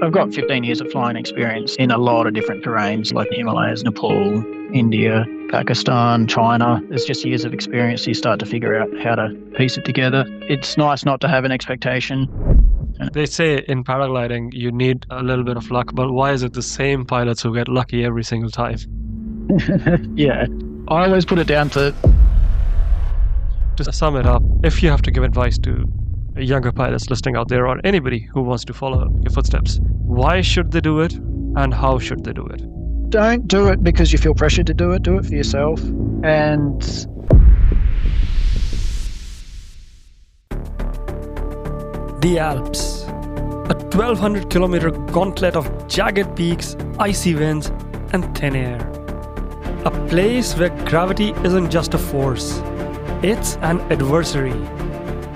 I've got 15 years of flying experience in a lot of different terrains like the Himalayas, Nepal, India, Pakistan, China. There's just years of experience. You start to figure out how to piece it together. It's nice not to have an expectation. They say in paragliding you need a little bit of luck, but why is it the same pilots who get lucky every single time? Yeah, I always put it down to... To sum it up, if you have to give advice to younger pilots listening out there or anybody who wants to follow your footsteps, why should they do it and how should they do it? Don't do it because you feel pressured to do it. Do it for yourself. And the Alps, a 1,200 kilometer gauntlet of jagged peaks, icy winds, and thin air. A place where gravity isn't just a force, it's an adversary.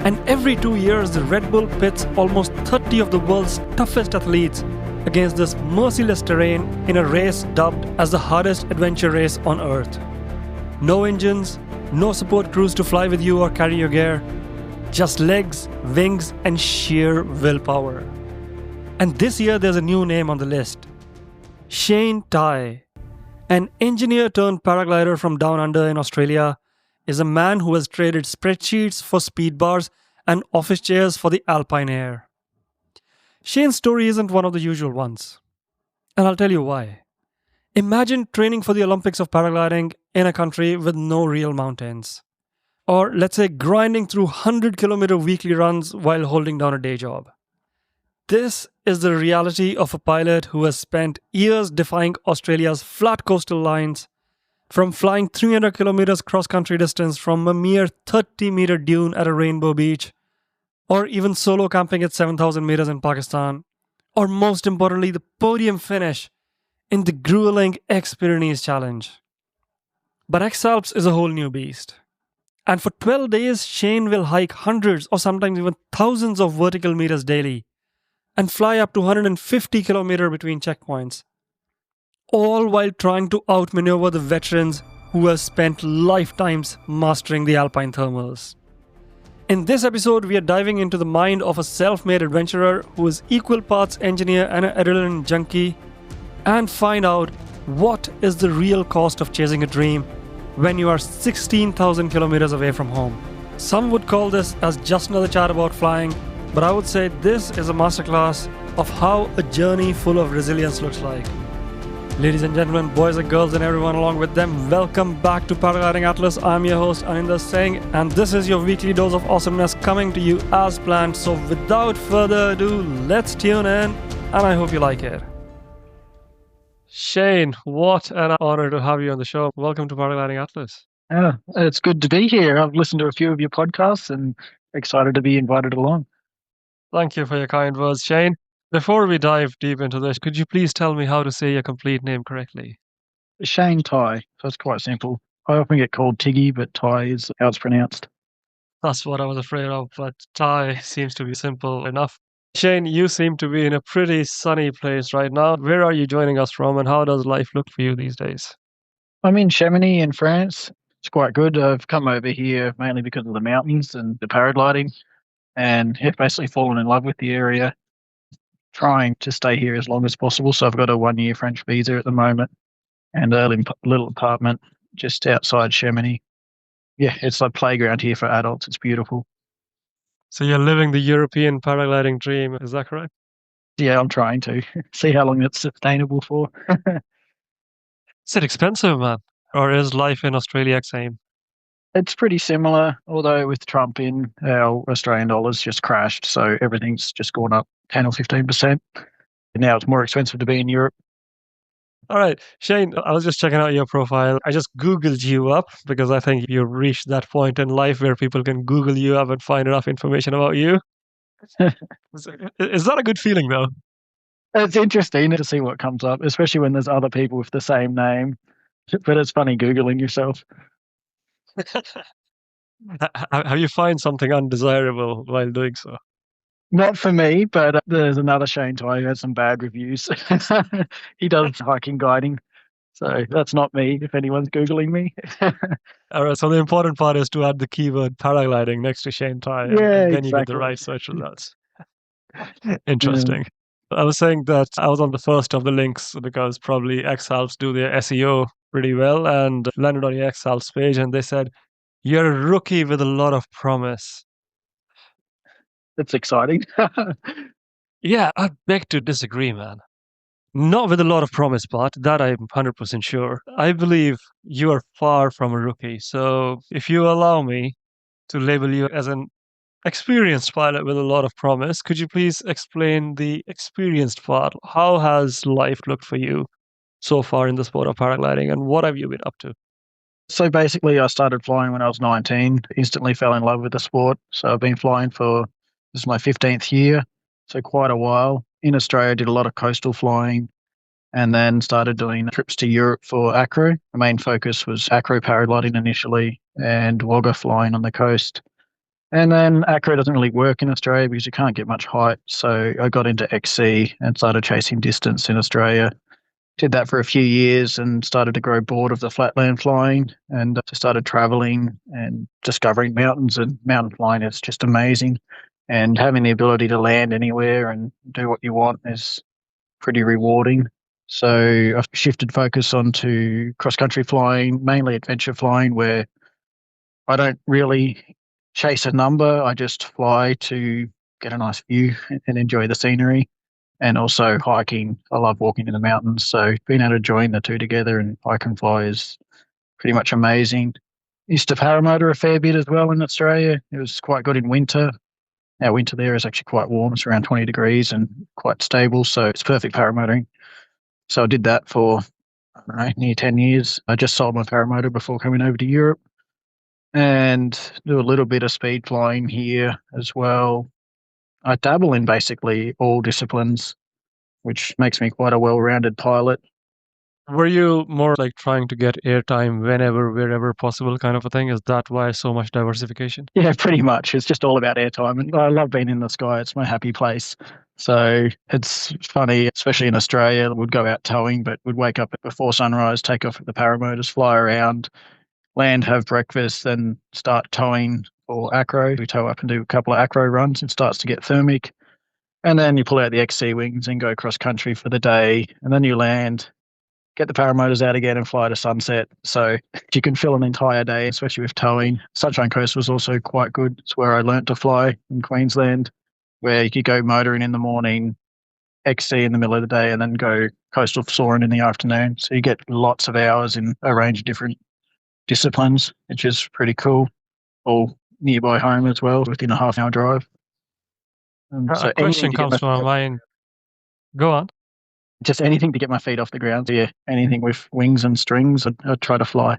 And every 2 years, the Red Bull pits almost 30 of the world's toughest athletes against this merciless terrain in a race dubbed as the hardest adventure race on Earth. No engines, no support crews to fly with you or carry your gear, just legs, wings, and sheer willpower. And this year there's a new name on the list. Shane Tighe, an engineer turned paraglider from down under in Australia, is a man who has traded spreadsheets for speed bars and office chairs for the alpine air. Shane's story isn't one of the usual ones, and I'll tell you why. Imagine training for the Olympics of paragliding in a country with no real mountains. Or let's say grinding through 100-kilometer weekly runs while holding down a day job. This is the reality of a pilot who has spent years defying Australia's flat coastal lines, from flying 300 kilometers cross-country distance from a mere 30-meter dune at a rainbow beach, or even solo camping at 7,000 meters in Pakistan, or most importantly, the podium finish in the grueling X-Pyrenees Challenge. But X-Alps is a whole new beast. And for 12 days, Shane will hike hundreds or sometimes even thousands of vertical meters daily and fly up to 150 kilometers between checkpoints, all while trying to outmaneuver the veterans who have spent lifetimes mastering the alpine thermals. In this episode, we are diving into the mind of a self-made adventurer who is equal parts engineer and an adrenaline junkie, and find out what is the real cost of chasing a dream when you are 16,000 kilometers away from home. Some would call this as just another chat about flying, but I would say this is a masterclass of how a journey full of resilience looks like. Ladies and gentlemen, boys and girls and everyone along with them, welcome back to Paragliding Atlas. I'm your host Aninder Singh, and this is your weekly dose of awesomeness coming to you as planned. So without further ado, let's tune in, and I hope you like it. Shane, what an honor to have you on the show. Welcome to Paragliding Atlas. It's good to be here. I've listened to a few of your podcasts and excited to be invited along. Thank you for your kind words, Shane. Before we dive deep into this, could you please tell me how to say your complete name correctly? Shane Tighe, so it's quite simple. I often get called Tighe, but Tighe is how it's pronounced. That's what I was afraid of, but Tighe seems to be simple enough. Shane, you seem to be in a pretty sunny place right now. Where are you joining us from, and how does life look for you these days? I'm in Chamonix in France. It's quite good. I've come over here mainly because of the mountains and the paragliding, and have basically fallen in love with the area. Trying to stay here as long as possible. So I've got a 1-year French visa at the moment and a little apartment just outside Chamonix. Yeah, it's like playground here for adults. It's beautiful. So you're living the European paragliding dream, is that correct? Yeah, I'm trying to see how long it's sustainable for. Is it expensive, man? Or is life in Australia the same? It's pretty similar, although with Trump in, our Australian dollars just crashed. So everything's just gone up 10 or 15%. And now it's more expensive to be in Europe. All right, Shane, I was just checking out your profile. I just Googled you up because I think you've reached that point in life where people can Google you up and find enough information about you. Is that a good feeling, though? It's interesting to see what comes up, especially when there's other people with the same name. But it's funny Googling yourself. Have you find something undesirable while doing so? Not for me, but there's another Shane Tighe who has some bad reviews. He does hiking guiding. So that's not me if anyone's Googling me. All right, so the important part is to add the keyword paragliding next to Shane Tighe. Yeah, and then you get exactly. the right search results. Interesting. I was saying that I was on the first of the links because probably X-Alps do their SEO pretty well, and landed on the X-Alps page, and they said, "You're a rookie with a lot of promise." That's exciting. Yeah, I beg to disagree, man. Not with a lot of promise part, that I'm 100% sure. I believe you are far from a rookie. So if you allow me to label you as an experienced pilot with a lot of promise, could you please explain the experienced part? How has life looked for you so far in the sport of paragliding, and what have you been up to? So basically, I started flying when I was 19, instantly fell in love with the sport. So I've been flying this is my 15th year, so quite a while. In Australia, I did a lot of coastal flying and then started doing trips to Europe for acro. The main focus was acro paragliding initially and wagga flying on the coast. And then acro doesn't really work in Australia because you can't get much height. So I got into XC and started chasing distance in Australia. Did that for a few years and started to grow bored of the flatland flying and started traveling and discovering mountains. And mountain flying is just amazing. And having the ability to land anywhere and do what you want is pretty rewarding. So I've shifted focus onto cross-country flying, mainly adventure flying, where I don't really chase a number. I just fly to get a nice view and enjoy the scenery. And also hiking. I love walking in the mountains. So being able to join the two together and hike and fly is pretty much amazing. Used to paramotor a fair bit as well in Australia. It was quite good in winter. Our winter there is actually quite warm. It's around 20 degrees and quite stable. So it's perfect paramotoring. So I did that for, I don't know, near 10 years. I just sold my paramotor before coming over to Europe and do a little bit of speed flying here as well. I dabble in basically all disciplines, which makes me quite a well-rounded pilot. Were you more like trying to get airtime whenever, wherever possible kind of a thing? Is that why so much diversification? Yeah, pretty much. It's just all about airtime. And I love being in the sky. It's my happy place. So it's funny, especially in Australia, we'd go out towing, but we'd wake up before sunrise, take off with the paramotors, fly around, land, have breakfast, then start towing for acro. We tow up and do a couple of acro runs. It starts to get thermic. And then you pull out the XC wings and go cross country for the day. And then you land, get the paramotors out again and fly to sunset. So you can fill an entire day, especially with towing. Sunshine Coast was also quite good. It's where I learnt to fly in Queensland, where you could go motoring in the morning, XC in the middle of the day, and then go coastal soaring in the afternoon. So you get lots of hours in a range of different disciplines, which is pretty cool. All nearby home as well, within a half-hour drive. A question comes to my mind. Go on. Just anything to get my feet off the ground. So yeah, anything with wings and strings, I'd try to fly.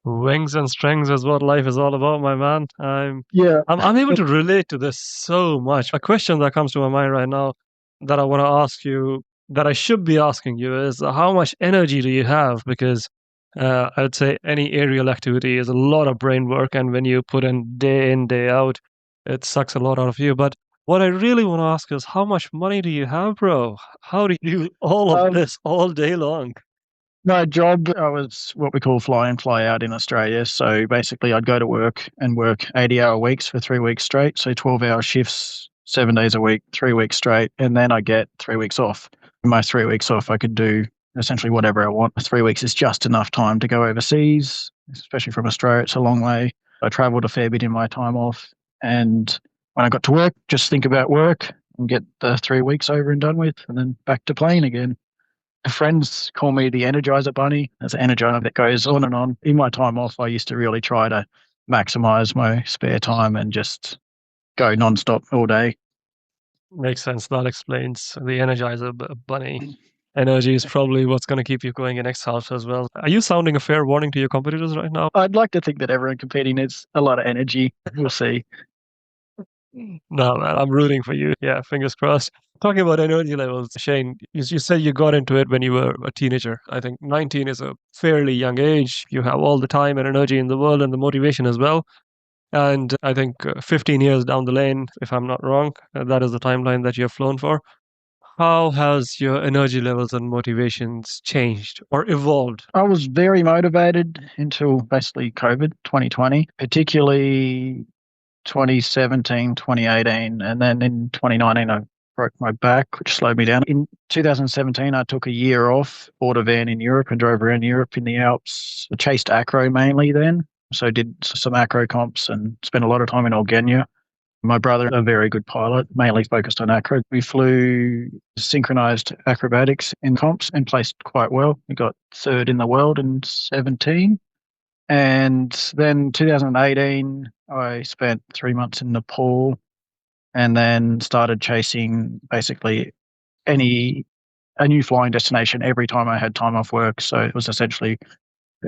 Wings and strings is what life is all about, my man. I'm able to relate to this so much. A question that comes to my mind right now that I want to ask you, that I should be asking you, is how much energy do you have? Because I would say any aerial activity is a lot of brain work, and when you put in, day out, it sucks a lot out of you. But what I really want to ask is, how much money do you have, bro? How do you do all of this all day long? My job, I was what we call fly in, fly out in Australia. So basically, I'd go to work and work 80-hour weeks for 3 weeks straight. So 12-hour shifts, 7 days a week, 3 weeks straight. And then I get 3 weeks off. In my 3 weeks off, I could do essentially whatever I want. 3 weeks is just enough time to go overseas, especially from Australia. It's a long way. I travelled a fair bit in my time off. And when I got to work, just think about work and get the 3 weeks over and done with, and then back to playing again. Friends call me the Energizer Bunny. There's an Energizer that goes on and on. In my time off, I used to really try to maximize my spare time and just go nonstop all day. Makes sense. That explains the Energizer Bunny. Energy is probably what's going to keep you going in X-Alps as well. Are you sounding a fair warning to your competitors right now? I'd like to think that everyone competing needs a lot of energy. We'll see. No, man, I'm rooting for you. Yeah, fingers crossed. Talking about energy levels, Shane, you said you got into it when you were a teenager. I think 19 is a fairly young age. You have all the time and energy in the world and the motivation as well. And I think 15 years down the lane, if I'm not wrong, that is the timeline that you have flown for. How has your energy levels and motivations changed or evolved? I was very motivated until basically COVID 2020, particularly 2017, 2018. And then in 2019, I broke my back, which slowed me down. In 2017, I took a year off, bought a van in Europe and drove around Europe in the Alps. I chased acro mainly then. So did some acro comps and spent a lot of time in Algenia. My brother, a very good pilot, mainly focused on acro. We flew synchronized acrobatics in comps and placed quite well. We got third in the world in 17. And then 2018, I spent 3 months in Nepal and then started chasing basically a new flying destination every time I had time off work. So it was essentially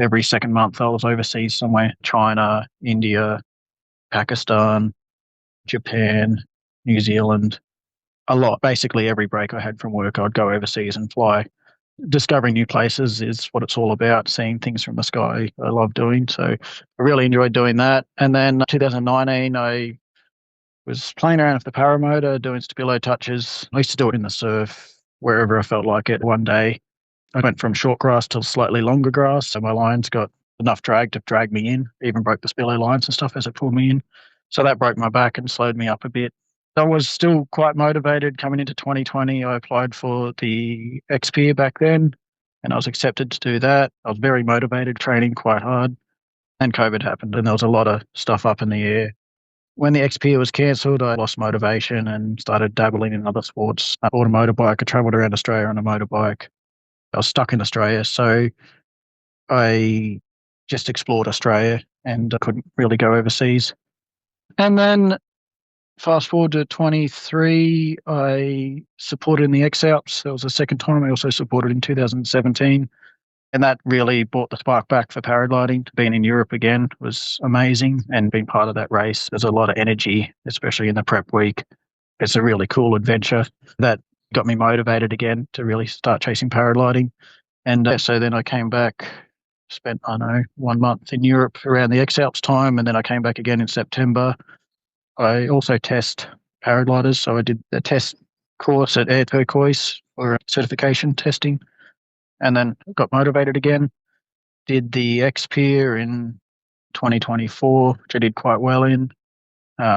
every second month I was overseas somewhere: China, India, Pakistan, Japan, New Zealand, a lot. Basically every break I had from work, I'd go overseas and fly. Discovering new places is what it's all about, seeing things from the sky. I love doing. So I really enjoyed doing that. And then 2019, I was playing around with the paramotor, doing stabilo touches. I used to do it in the surf, wherever I felt like it. One day, I went from short grass to slightly longer grass, so my lines got enough drag to drag me in, even broke the spilo lines and stuff as it pulled me in. So that broke my back and slowed me up a bit. I was still quite motivated coming into 2020. I applied for the XP back then, and I was accepted to do that. I was very motivated, training quite hard, and COVID happened, and there was a lot of stuff up in the air. When the XP was cancelled, I lost motivation and started dabbling in other sports. I bought a motorbike. I travelled around Australia on a motorbike. I was stuck in Australia, so I just explored Australia and I couldn't really go overseas. And then fast forward to 23, I supported in the X-Alps. That was the second time. I also supported in 2017. And that really brought the spark back for paragliding. Being in Europe again was amazing, and being part of that race, there's a lot of energy, especially in the prep week. It's a really cool adventure that got me motivated again to really start chasing paragliding. And so then I came back, spent, 1 month in Europe around the X-Alps time, and then I came back again in September. I also test paragliders, so I did the test course at Air Turquoise for certification testing, and then got motivated again. Did the XPIR in 2024, which I did quite well in,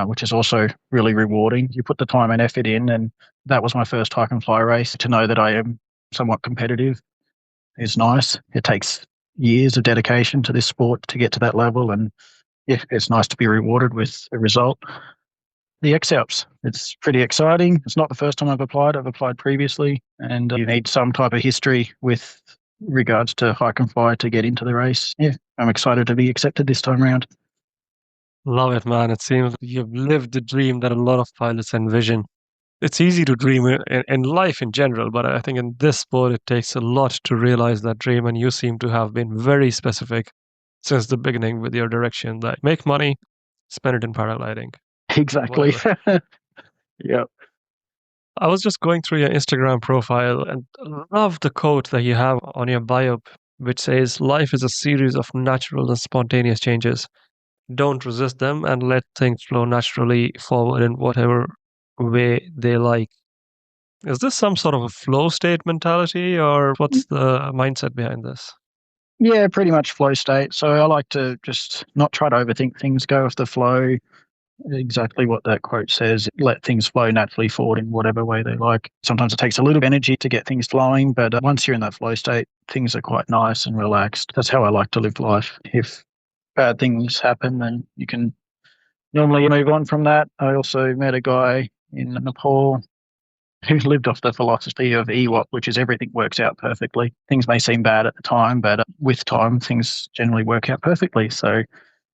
which is also really rewarding. You put the time and effort in, and that was my first hike and fly race. To know that I am somewhat competitive is nice. It takes years of dedication to this sport to get to that level, and yeah, it's nice to be rewarded with a result. The X-Alps, it's pretty exciting. It's not the first time I've applied. I've applied previously, and you need some type of history with regards to hike and fly to get into the race. Yeah, I'm excited to be accepted this time around. Love it, man. It seems you've lived the dream that a lot of pilots envision. It's easy to dream in life in general, but I think in this sport, it takes a lot to realize that dream. And you seem to have been very specific since the beginning with your direction that make money, spend it in paragliding. Exactly. Yep. I was just going through your Instagram profile and love the quote that you have on your bio, which says, "Life is a series of natural and spontaneous changes. Don't resist them and let things flow naturally forward in whatever way they like." Is this some sort of a flow state mentality, or what's the mindset behind this? Yeah, pretty much flow state. So I like to just not try to overthink things, go with the flow. Exactly what that quote says. Let things flow naturally forward in whatever way they like. Sometimes it takes a little bit of energy to get things flowing, but once you're in that flow state, things are quite nice and relaxed. That's how I like to live life. If bad things happen, then you can normally move on from that. I also met a guy in Nepal who lived off the philosophy of EWOP, which is everything works out perfectly. Things may seem bad at the time, but with time, things generally work out perfectly. So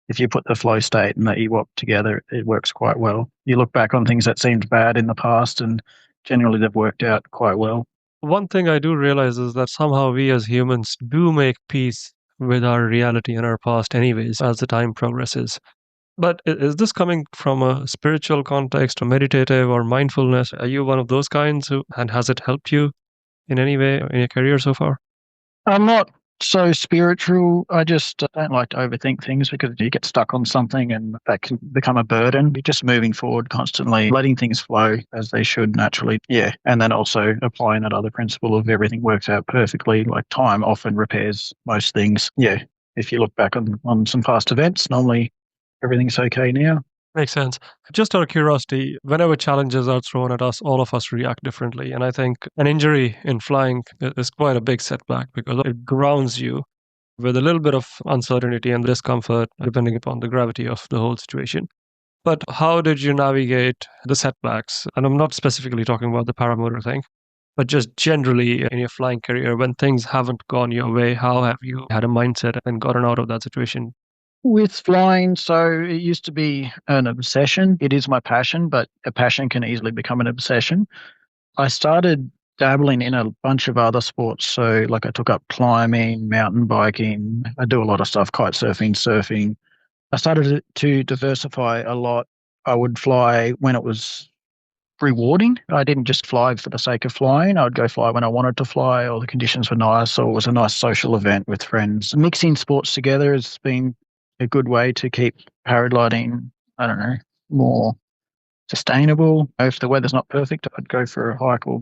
if you put the flow state and the EWOP together, it works quite well. You look back on things that seemed bad in the past, and generally they've worked out quite well. One thing I do realize is that somehow we as humans do make peace with our reality and our past anyways as the time progresses. But is this coming from a spiritual context or meditative or mindfulness? Are you one of those kinds and has it helped you in any way in your career so far? I'm not so spiritual. I just don't like to overthink things because you get stuck on something and that can become a burden. You're just moving forward constantly, letting things flow as they should naturally. Yeah. And then also applying that other principle of everything works out perfectly. Like time often repairs most things. Yeah. If you look back on some past events, normally everything's okay now. Makes sense. Just out of curiosity, whenever challenges are thrown at us, all of us react differently. And I think an injury in flying is quite a big setback because it grounds you with a little bit of uncertainty and discomfort, depending upon the gravity of the whole situation. But how did you navigate the setbacks? And I'm not specifically talking about the paramotor thing, but just generally in your flying career, when things haven't gone your way, how have you had a mindset and gotten out of that situation? With flying, so it used to be an obsession. It is my passion, but a passion can easily become an obsession. I started dabbling in a bunch of other sports. So, like, I took up climbing, mountain biking. I do a lot of stuff, kite surfing, surfing. I started to diversify a lot. I would fly when it was rewarding. I didn't just fly for the sake of flying. I would go fly when I wanted to fly, or the conditions were nice, or it was a nice social event with friends. Mixing sports together has been a good way to keep paragliding, I don't know, more sustainable. If the weather's not perfect, I'd go for a hike or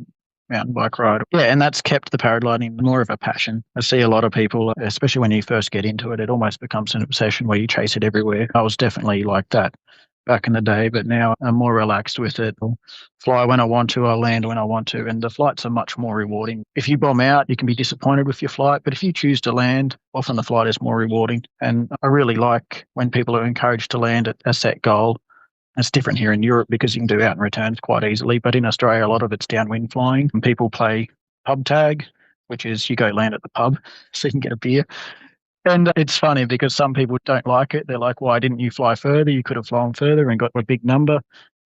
mountain bike ride. Yeah, and that's kept the paragliding more of a passion. I see a lot of people, especially when you first get into it, it almost becomes an obsession where you chase it everywhere. I was definitely like that back in the day, but now I'm more relaxed with it. I'll fly when I want to, I'll land when I want to, and the flights are much more rewarding. If you bomb out, you can be disappointed with your flight, but if you choose to land, often the flight is more rewarding. And I really like when people are encouraged to land at a set goal. It's different here in Europe because you can do out and returns quite easily, but in Australia, a lot of it's downwind flying, and people play pub tag, which is you go land at the pub so you can get a beer. And it's funny because some people don't like it. They're like, why didn't you fly further? You could have flown further and got a big number.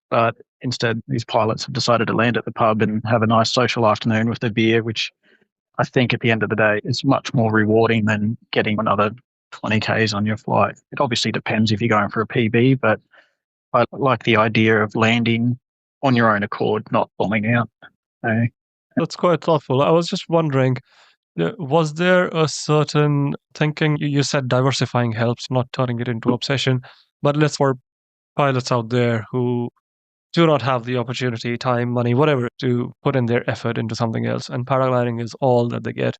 But instead, these pilots have decided to land at the pub and have a nice social afternoon with a beer, which I think at the end of the day is much more rewarding than getting another 20 Ks on your flight. It obviously depends if you're going for a PB, but I like the idea of landing on your own accord, not bombing out. So, That's quite thoughtful. I was just wondering, was there a certain thinking? You said diversifying helps, not turning it into obsession. But let's for pilots out there who do not have the opportunity, time, money, whatever, to put in their effort into something else, and paragliding is all that they get.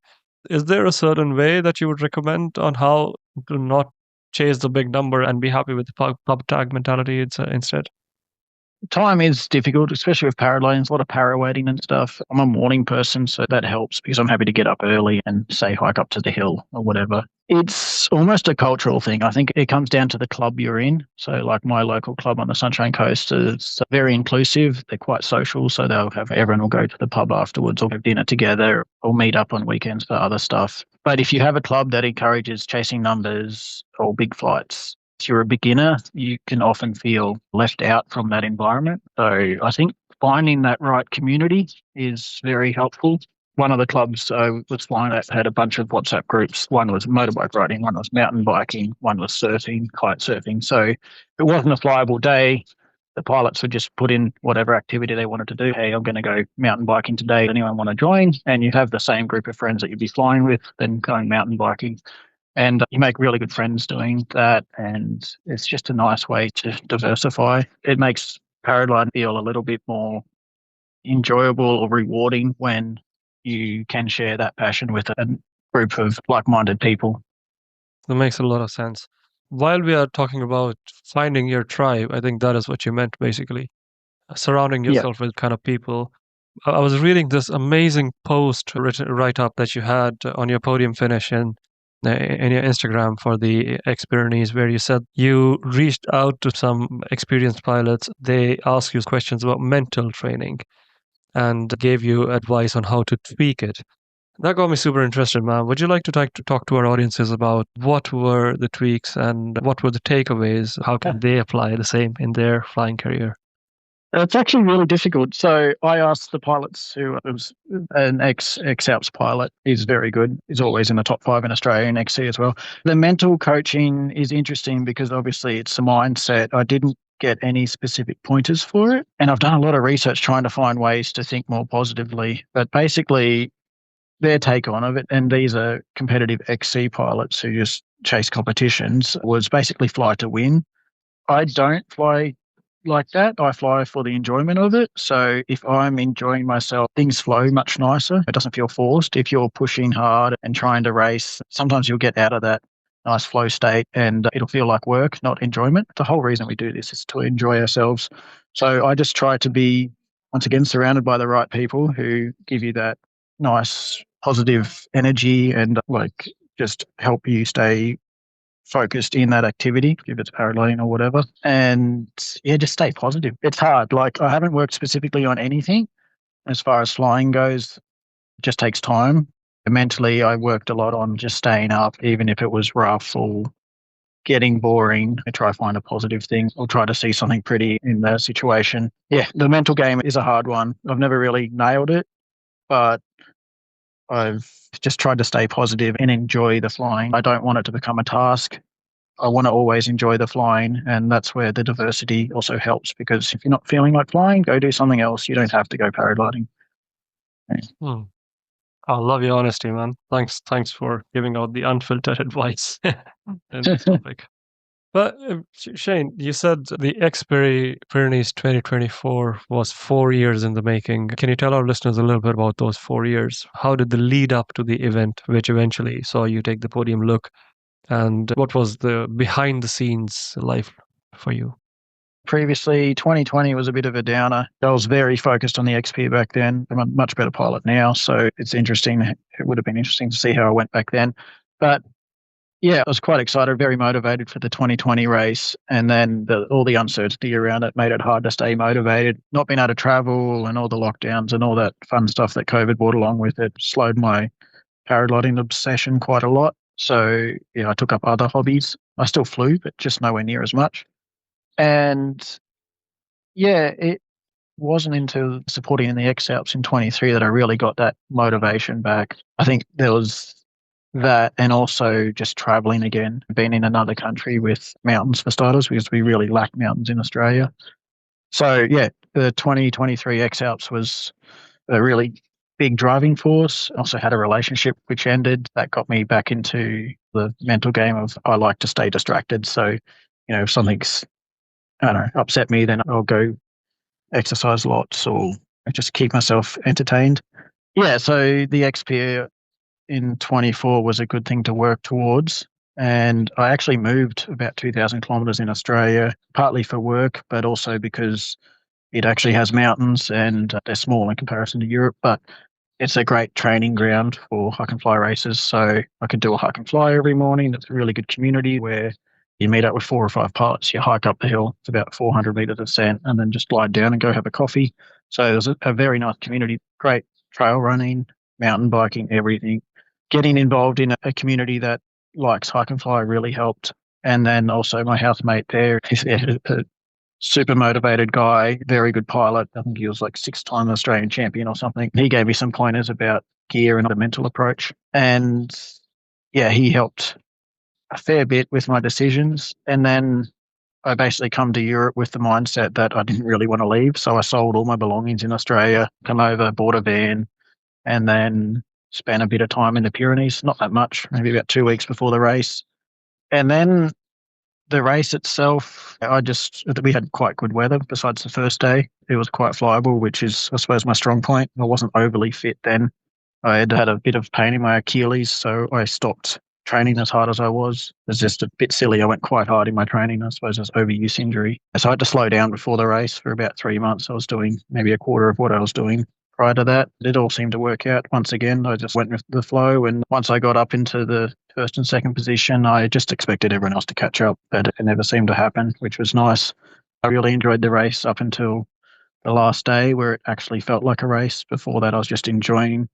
Is there a certain way that you would recommend on how to not chase the big number and be happy with the pub tag mentality instead? time is difficult, especially with paragliding. There's a lot of para waiting and stuff. I'm a morning person, so that helps because I'm happy to get up early and say hike up to the hill or whatever. It's almost a cultural thing. I think it comes down to the club you're in. So like my local club on the Sunshine Coast is very inclusive. They're quite social. So they'll have everyone will go to the pub afterwards or have dinner together or meet up on weekends for other stuff. But if you have a club that encourages chasing numbers or big flights, if you're a beginner, you can often feel left out from that environment. So I think finding that right community is very helpful. One of the clubs I was flying at had a bunch of WhatsApp groups. One was motorbike riding, one was mountain biking, one was surfing, kite surfing. So if it wasn't a flyable day, the pilots would just put in whatever activity they wanted to do. Hey, I'm going to go mountain biking today. Anyone want to join? And you have the same group of friends that you'd be flying with, then going mountain biking. And you make really good friends doing that. And it's just a nice way to diversify. It makes paragliding feel a little bit more enjoyable or rewarding when you can share that passion with a group of like-minded people. That makes a lot of sense. While we are talking about finding your tribe, I think that is what you meant basically. Surrounding Yeah. yourself with kind of people. I was reading this amazing post write-up that you had on your podium finish in your Instagram for the X-Pyrenees, where you said you reached out to some experienced pilots. They asked you questions about mental training and gave you advice on how to tweak it. That got me super interested, man. Would you like to talk to our audiences about what were the tweaks and what were the takeaways? How can they apply the same in their flying career? It's actually really difficult. So I asked the pilots who was an X-Alps pilot. He's very good. He's always in the top 5 in Australia and XC as well. The mental coaching is interesting because obviously it's a mindset. I didn't get any specific pointers for it. And I've done a lot of research trying to find ways to think more positively. But basically, their take on it, and these are competitive XC pilots who just chase competitions, was basically fly to win. I don't fly like that. I fly for the enjoyment of it. So if I'm enjoying myself, things flow much nicer. It doesn't feel forced. If you're pushing hard and trying to race, sometimes you'll get out of that nice flow state, and it'll feel like work, not enjoyment. The whole reason we do this is to enjoy ourselves. So I just try to be, once again, surrounded by the right people who give you that nice positive energy and like just help you stay focused in that activity, if it's paragliding or whatever. And yeah, just stay positive. It's hard. Like, I haven't worked specifically on anything as far as flying goes. It just takes time. Mentally, I worked a lot on just staying up, even if it was rough or getting boring. I try to find a positive thing or try to see something pretty in the situation. Yeah, the mental game is a hard one. I've never really nailed it, but I've just tried to stay positive and enjoy the flying. I don't want it to become a task. I want to always enjoy the flying, and that's where the diversity also helps, because if you're not feeling like flying, go do something else. You don't have to go paragliding. Hmm. I love your honesty, man. Thanks for giving out the unfiltered advice in this topic. But Shane, you said the Pyrenees 2024 was 4 years in the making. Can you tell our listeners a little bit about those 4 years? How did the lead up to the event, which eventually saw you take the podium, look? And what was the behind the scenes life for you? Previously, 2020 was a bit of a downer. I was very focused on the XP back then. I'm a much better pilot now, so it's interesting. It would have been interesting to see how I went back then. But yeah, I was quite excited, very motivated for the 2020 race. And then all the uncertainty around it made it hard to stay motivated. Not being able to travel and all the lockdowns and all that fun stuff that COVID brought along with it slowed my paragliding obsession quite a lot. So yeah, I took up other hobbies. I still flew, but just nowhere near as much. And yeah, it wasn't until supporting in the X-Alps in 23 that I really got that motivation back. I think there was that, and also just traveling again, being in another country with mountains for starters, because we really lack mountains in Australia. So yeah, the 2023 X-Alps was a really big driving force. Also had a relationship which ended. That got me back into the mental game of, I like to stay distracted. So, if something's, I don't know, upset me, then I'll go exercise lots or just keep myself entertained. Yeah, so the XP in 24 was a good thing to work towards. And I actually moved about 2,000 kilometers in Australia, partly for work, but also because it actually has mountains and they're small in comparison to Europe, but it's a great training ground for hike and fly races. So I could do a hike and fly every morning. It's a really good community where you meet up with 4 or 5 pilots, you hike up the hill, it's about 400 meters ascent, and then just glide down and go have a coffee. So there's a very nice community, great trail running, mountain biking, everything. Getting involved in a community that likes hike and fly really helped. And then also my housemate there, he's a super motivated guy, very good pilot. I think he was like 6-time Australian champion or something. He gave me some pointers about gear and the mental approach. And yeah, he helped a fair bit with my decisions. And then I basically come to Europe with the mindset that I didn't really want to leave. So I sold all my belongings in Australia, come over, bought a van, and then spent a bit of time in the Pyrenees, not that much, maybe about 2 weeks before the race. And then the race itself, we had quite good weather besides the first day. It was quite flyable, which is, I suppose, my strong point. I wasn't overly fit then. I had a bit of pain in my Achilles, so I stopped training as hard as I was. It was just a bit silly. I went quite hard in my training. I suppose it was overuse injury. So I had to slow down before the race for about 3 months. I was doing maybe a quarter of what I was doing prior to that. It all seemed to work out. Once again, I just went with the flow. And once I got up into the first and second position, I just expected everyone else to catch up, but it never seemed to happen, which was nice. I really enjoyed the race up until the last day, where it actually felt like a race. Before that, I was just enjoying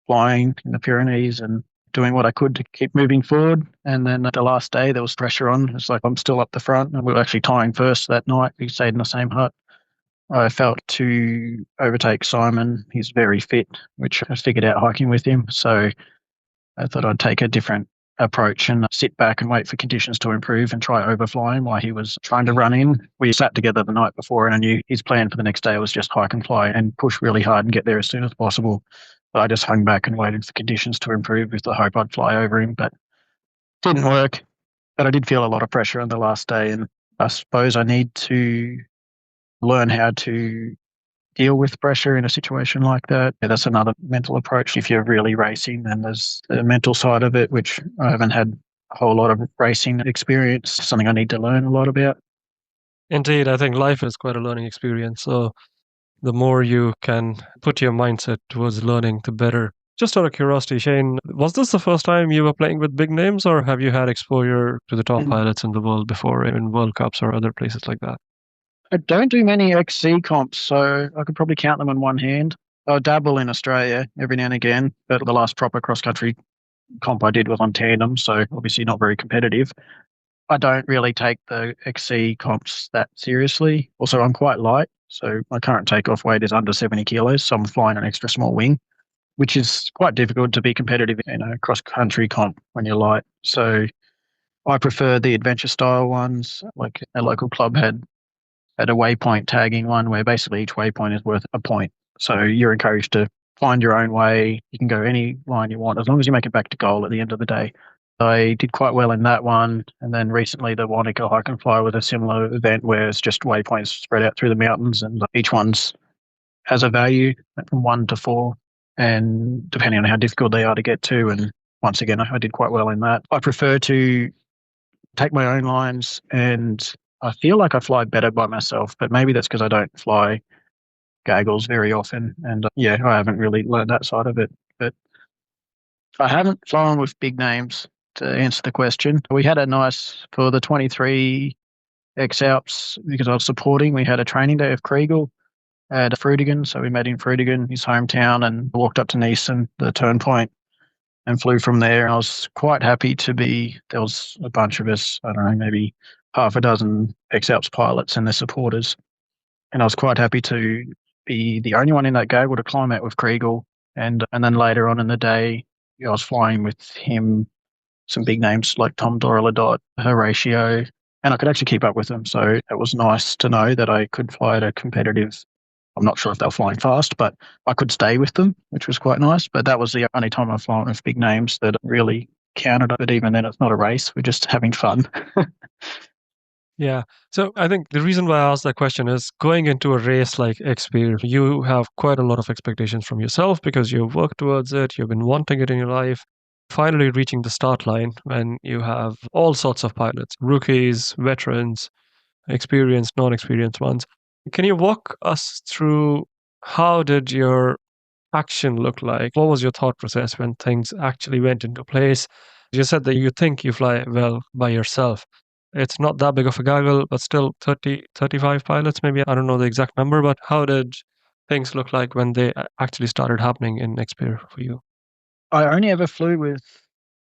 flying in the Pyrenees and doing what I could to keep moving forward. And then at the last day, there was pressure on. It's like I'm still up the front. And we were actually tying first that night. We stayed in the same hut. I felt to overtake Simon. He's very fit, which I figured out hiking with him. So I thought I'd take a different approach and sit back and wait for conditions to improve and try overflying while he was trying to run in. We sat together the night before, and I knew his plan for the next day was just hike and fly and push really hard and get there as soon as possible. But I just hung back and waited for conditions to improve with the hope I'd fly over him, but it didn't work. But I did feel a lot of pressure on the last day, and I suppose I need to learn how to deal with pressure in a situation like that. Yeah, that's another mental approach. If you're really racing, then there's the mental side of it, which I haven't had a whole lot of racing experience, something I need to learn a lot about. Indeed, I think life is quite a learning experience. So the more you can put your mindset towards learning, the better. Just out of curiosity, Shane, was this the first time you were playing with big names, or have you had exposure to the top pilots in the world before in World Cups or other places like that? I don't do many XC comps, so I could probably count them on one hand. I dabble in Australia every now and again, but the last proper cross-country comp I did was on tandem, so obviously not very competitive. I don't really take the XC comps that seriously. Also, I'm quite light, so my current takeoff weight is under 70 kilos, so I'm flying an extra small wing, which is quite difficult to be competitive in a cross-country comp when you're light. So I prefer the adventure style ones. Like a local club had a waypoint tagging one where basically each waypoint is worth a point. So you're encouraged to find your own way. You can go any line you want as long as you make it back to goal at the end of the day. I did quite well in that one. And then recently the Wanaka Hike and Fly was a similar event where it's just waypoints spread out through the mountains and each one's has a value from 1 to 4. And depending on how difficult they are to get to. And once again, I did quite well in that. I prefer to take my own lines, and I feel like I fly better by myself, but maybe that's because I don't fly gaggles very often. And I haven't really learned that side of it. But I haven't flown with big names, to answer the question. We had a nice, for the 23 X-Alps, because I was supporting, we had a training day of Kriegel at Frutigen. So we met in Frutigen, his hometown, and walked up to Nice and the turn point and flew from there. And I was quite happy to be, there was a bunch of us, I don't know, maybe half a dozen X-Alps pilots and their supporters. And I was quite happy to be the only one in that gaggle to climb out with Kriegel. And then later on in the day, I was flying with him, some big names like Tom Doreladot, Horatio, and I could actually keep up with them. So it was nice to know that I could fly at a competitive, I'm not sure if they were flying fast, but I could stay with them, which was quite nice. But that was the only time I've flown with big names that really counted. But even then, it's not a race. We're just having fun. Yeah. So I think the reason why I asked that question is going into a race like XP, you have quite a lot of expectations from yourself because you've worked towards it, you've been wanting it in your life. Finally reaching the start line when you have all sorts of pilots, rookies, veterans, experienced, non-experienced ones. Can you walk us through how did your action look like? What was your thought process when things actually went into place? You said that you think you fly well by yourself. It's not that big of a gaggle, but still 30, 35 pilots, maybe. I don't know the exact number, but how did things look like when they actually started happening in Xperia for you? I only ever flew with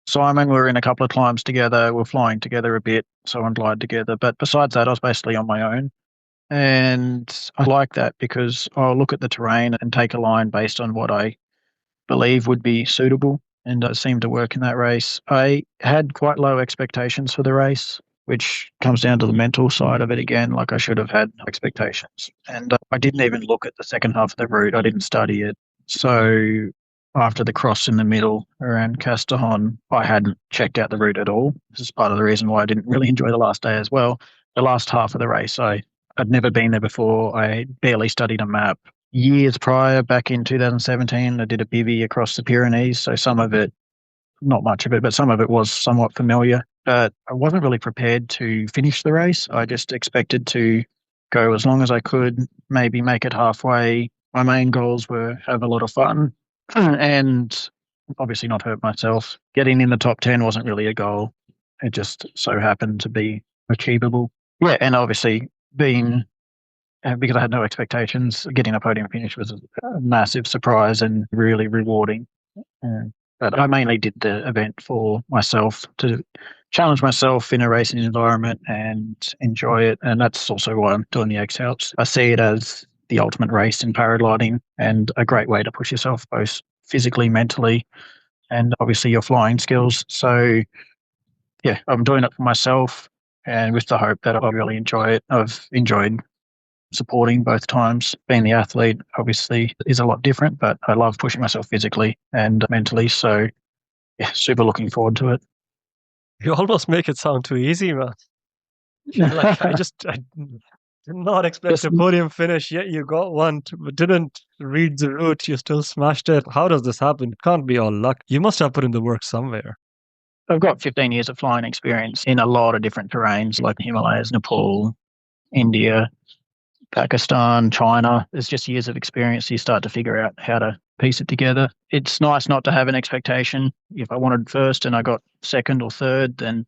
Simon. We were in a couple of climbs together. We were flying together a bit, so on glide together. But besides that, I was basically on my own. And I like that because I'll look at the terrain and take a line based on what I believe would be suitable. And it seemed to work in that race. I had quite low expectations for the race, which comes down to the mental side of it again. Like I should have had expectations. And I didn't even look at the second half of the route. I didn't study it. So after the cross in the middle around Castillon, I hadn't checked out the route at all. This is part of the reason why I didn't really enjoy the last day as well. The last half of the race, I'd never been there before. I barely studied a map. Years prior, back in 2017, I did a bivvy across the Pyrenees. So some of it, not much of it, but some of it was somewhat familiar. But I wasn't really prepared to finish the race. I just expected to go as long as I could, maybe make it halfway. My main goals were have a lot of fun and obviously not hurt myself. Getting in the top 10 wasn't really a goal. It just so happened to be achievable. Yeah, and obviously being, because I had no expectations, getting a podium finish was a massive surprise and really rewarding. But I mainly did the event for myself, to challenge myself in a racing environment and enjoy it. And that's also why I'm doing the X-Alps. I see it as the ultimate race in paragliding and a great way to push yourself both physically, mentally, and obviously your flying skills. So yeah, I'm doing it for myself and with the hope that I'll really enjoy it. I've enjoyed supporting both times. Being the athlete obviously is a lot different, but I love pushing myself physically and mentally. So yeah, super looking forward to it. You almost make it sound too easy, man. Like I did not expect a podium finish, yet you got one, but didn't read the route. You still smashed it. How does this happen? It can't be all luck. You must have put in the work somewhere. I've got 15 years of flying experience in a lot of different terrains like the Himalayas, Nepal, India, Pakistan, China. There's just years of experience. You start to figure out how to piece it together. It's nice not to have an expectation. If I wanted first and I got second or third, then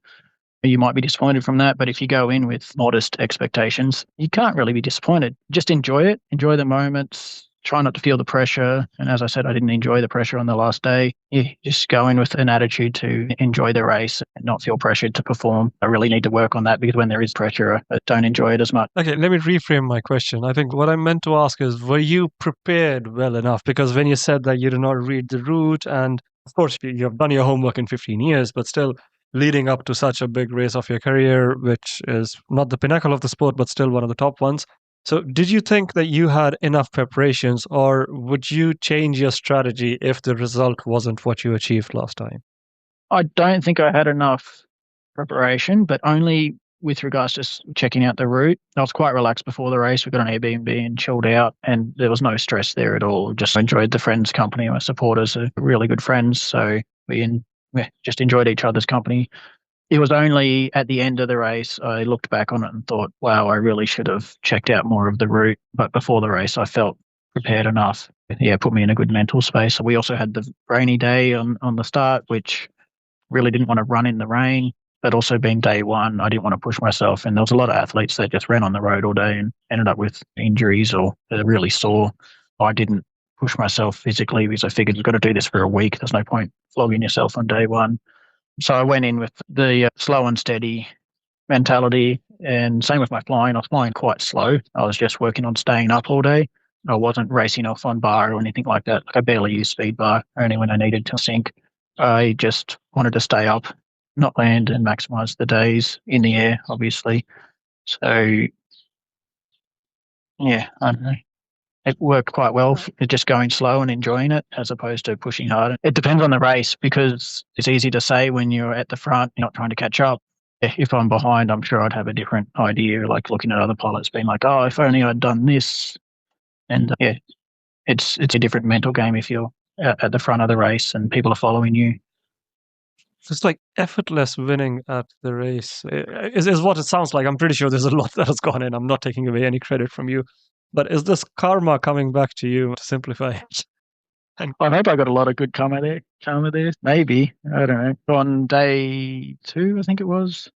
you might be disappointed from that. But if you go in with modest expectations, you can't really be disappointed. Just enjoy it, enjoy the moments, try not to feel the pressure. And as I said, I didn't enjoy the pressure on the last day. You just go in with an attitude to enjoy the race and not feel pressured to perform. I really need to work on that because when there is pressure, I don't enjoy it as much. Okay, let me reframe my question. I think what I meant to ask is, were you prepared well enough? Because when you said that you did not read the route, and of course you have done your homework in 15 years, but still leading up to such a big race of your career, which is not the pinnacle of the sport, but still one of the top ones. So did you think that you had enough preparations, or would you change your strategy if the result wasn't what you achieved last time? I don't think I had enough preparation, but only with regards to checking out the route. I was quite relaxed before the race. We got an Airbnb and chilled out, and there was no stress there at all. Just enjoyed the friends' company. My supporters are really good friends, so we just enjoyed each other's company. It was only at the end of the race I looked back on it and thought, wow, I really should have checked out more of the route. But before the race, I felt prepared enough. Yeah, put me in a good mental space. We also had the rainy day on the start, which really didn't want to run in the rain. But also being day one, I didn't want to push myself. And there was a lot of athletes that just ran on the road all day and ended up with injuries or they're really sore. I didn't push myself physically because I figured you've got to do this for a week. There's no point flogging yourself on day one. So I went in with the slow and steady mentality, and same with my flying. I was flying quite slow. I was just working on staying up all day. I wasn't racing off on bar or anything like that. I barely used speed bar, only when I needed to sink. I just wanted to stay up, not land, and maximize the days in the air, obviously. So, yeah, I don't know. It worked quite well, just going slow and enjoying it as opposed to pushing hard. It depends on the race because it's easy to say when you're at the front, you're not trying to catch up. If I'm behind, I'm sure I'd have a different idea, like looking at other pilots being like, oh, if only I'd done this. And yeah, it's a different mental game if you're at the front of the race and people are following you. It's like effortless winning at the race is what it sounds like. I'm pretty sure there's a lot that has gone in. I'm not taking away any credit from you. But is this karma coming back to you, to simplify it? And I hope I got a lot of good karma there. Maybe. I don't know. On day 2, I think it was,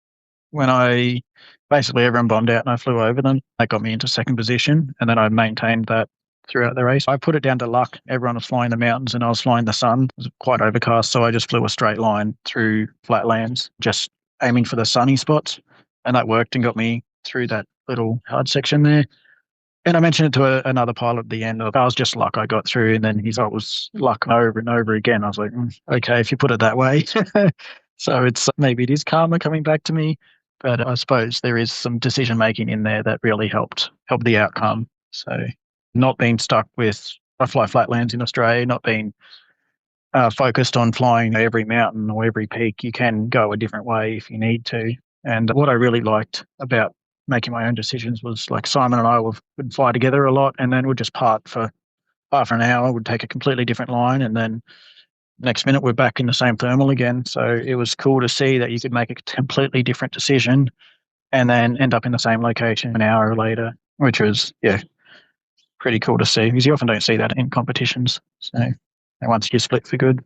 when I basically everyone bombed out and I flew over them. That got me into second position. And then I maintained that throughout the race. I put it down to luck. Everyone was flying the mountains and I was flying the sun. It was quite overcast. So I just flew a straight line through Flatlands, just aiming for the sunny spots. And that worked and got me through that little hard section there. And I mentioned it to another pilot at the end. I was just luck I got through. And then he thought it was luck over and over again. I was like, okay, if you put it that way. So maybe it is karma coming back to me. But I suppose there is some decision making in there that really helped the outcome. So not being stuck with, I fly Flatlands in Australia, not being focused on flying every mountain or every peak. You can go a different way if you need to. And what I really liked about making my own decisions was like Simon and I would fly together a lot and then we'd just part for half an hour, would take a completely different line and then next minute we're back in the same thermal again. So it was cool to see that you could make a completely different decision and then end up in the same location an hour later, which was, pretty cool to see because you often don't see that in competitions. So once you split for good.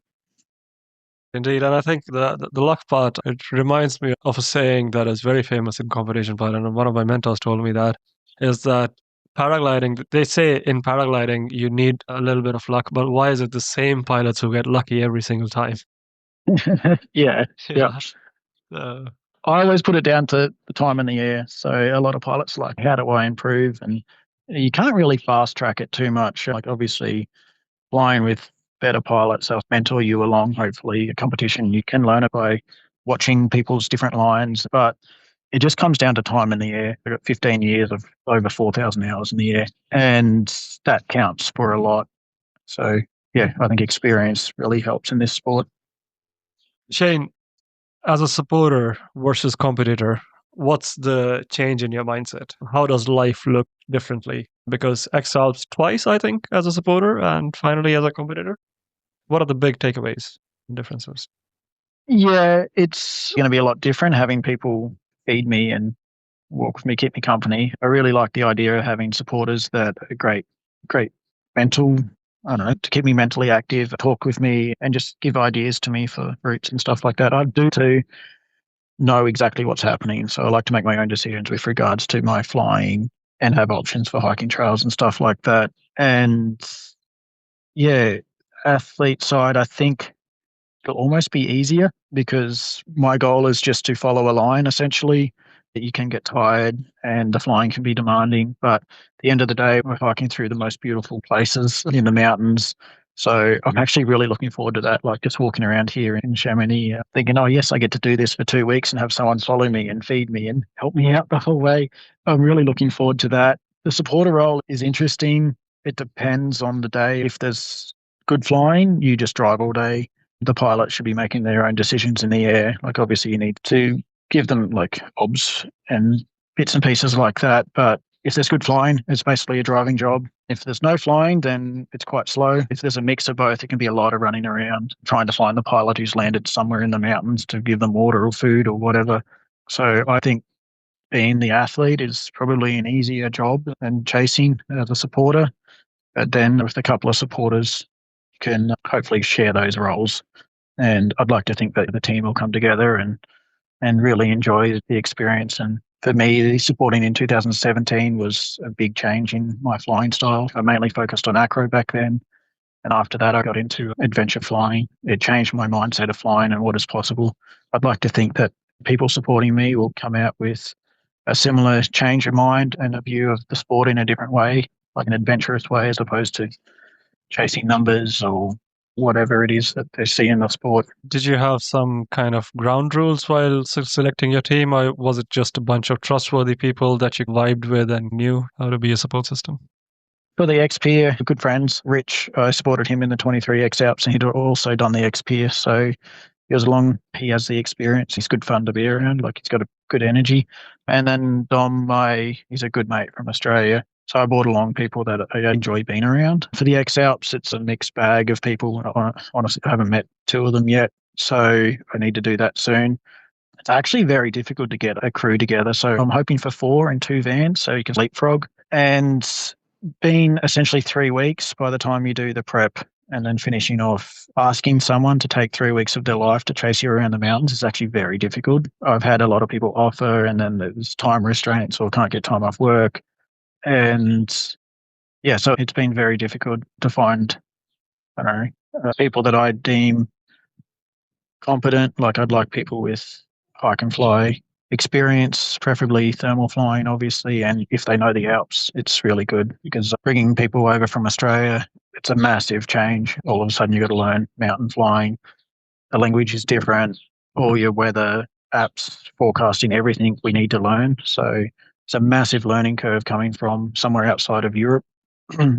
Indeed, and I think the luck part, it reminds me of a saying that is very famous in competition pilot, and one of my mentors told me that, is that paragliding, they say in paragliding you need a little bit of luck, but why is it the same pilots who get lucky every single time? Yeah. I always put it down to the time in the air. So a lot of pilots like, how do I improve? And you can't really fast track it too much. Like obviously flying with better pilots, they'll mentor you along. Hopefully a competition, you can learn it by watching people's different lines, but it just comes down to time in the air. I've got 15 years of over 4,000 hours in the air, and that counts for a lot. So yeah, I think experience really helps in this sport. Shane, as a supporter versus competitor, what's the change in your mindset? How does life look differently? Because X-Alps twice, I think, as a supporter and finally as a competitor. What are the big takeaways and differences? Yeah, it's going to be a lot different having people feed me and walk with me, keep me company. I really like the idea of having supporters that are great mental, I don't know, to keep me mentally active, talk with me and just give ideas to me for routes and stuff like that. I do too know exactly what's happening. So I like to make my own decisions with regards to my flying and have options for hiking trails and stuff like that. And yeah, athlete side, I think it'll almost be easier because my goal is just to follow a line essentially. You can get tired and the flying can be demanding, but at the end of the day, we're hiking through the most beautiful places in the mountains. So I'm actually really looking forward to that. Like just walking around here in Chamonix, thinking, oh, yes, I get to do this for 2 weeks and have someone follow me and feed me and help me out the whole way. I'm really looking forward to that. The supporter role is interesting. It depends on the day. If there's good flying, you just drive all day. The pilot should be making their own decisions in the air. Like obviously you need to give them like obs and bits and pieces like that. But if there's good flying, it's basically a driving job. If there's no flying, then it's quite slow. If there's a mix of both, it can be a lot of running around trying to find the pilot who's landed somewhere in the mountains to give them water or food or whatever. So I think being the athlete is probably an easier job than chasing as a supporter. But then with a couple of supporters, you can hopefully share those roles. And I'd like to think that the team will come together and really enjoy the experience. And for me, supporting in 2017 was a big change in my flying style. I mainly focused on acro back then. And after that, I got into adventure flying. It changed my mindset of flying and what is possible. I'd like to think that people supporting me will come out with a similar change of mind and a view of the sport in a different way, like an adventurous way, as opposed to chasing numbers or whatever it is that they see in the sport. Did you have some kind of ground rules while selecting your team, or was it just a bunch of trustworthy people that you vibed with and knew how to be a support system? For the X-Pier, good friends, Rich, I supported him in the 23 X-Alps and he'd also done the X-Pier. So he was along, he has the experience, he's good fun to be around, like he's got a good energy. And then Dom, he's a good mate from Australia. So I brought along people that I enjoy being around. For the X-Alps, it's a mixed bag of people. Honestly, I haven't met two of them yet, so I need to do that soon. It's actually very difficult to get a crew together. So I'm hoping for 4 in 2 vans so you can leapfrog. And being essentially 3 weeks by the time you do the prep and then finishing off, asking someone to take 3 weeks of their life to chase you around the mountains is actually very difficult. I've had a lot of people offer and then there's time restraints or can't get time off work. And yeah, so it's been very difficult to find, I don't know, people that I deem competent. Like I'd like people with hike and fly experience, preferably thermal flying, obviously. And if they know the Alps, it's really good because bringing people over from Australia, it's a massive change. All of a sudden, you've got to learn mountain flying. The language is different. All your weather apps, forecasting, everything we need to learn. So it's a massive learning curve coming from somewhere outside of Europe.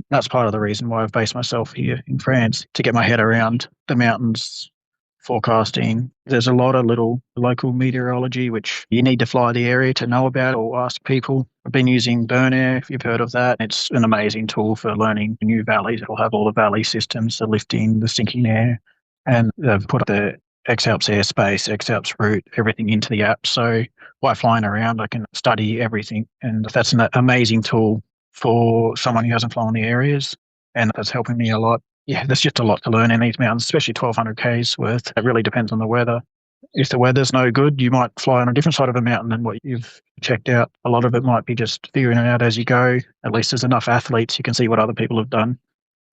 That's part of the reason why I've based myself here in France, to get my head around the mountains, forecasting. There's a lot of little local meteorology, which you need to fly the area to know about or ask people. I've been using Burn Air, if you've heard of that. It's an amazing tool for learning new valleys. It'll have all the valley systems, the lifting, the sinking air, and they've put the X-Alps airspace, X-Alps route, everything into the app. So while flying around, I can study everything. And that's an amazing tool for someone who hasn't flown the areas. And that's helping me a lot. Yeah, there's just a lot to learn in these mountains, especially 1,200 Ks worth. It really depends on the weather. If the weather's no good, you might fly on a different side of a mountain than what you've checked out. A lot of it might be just figuring it out as you go. At least there's enough athletes, you can see what other people have done.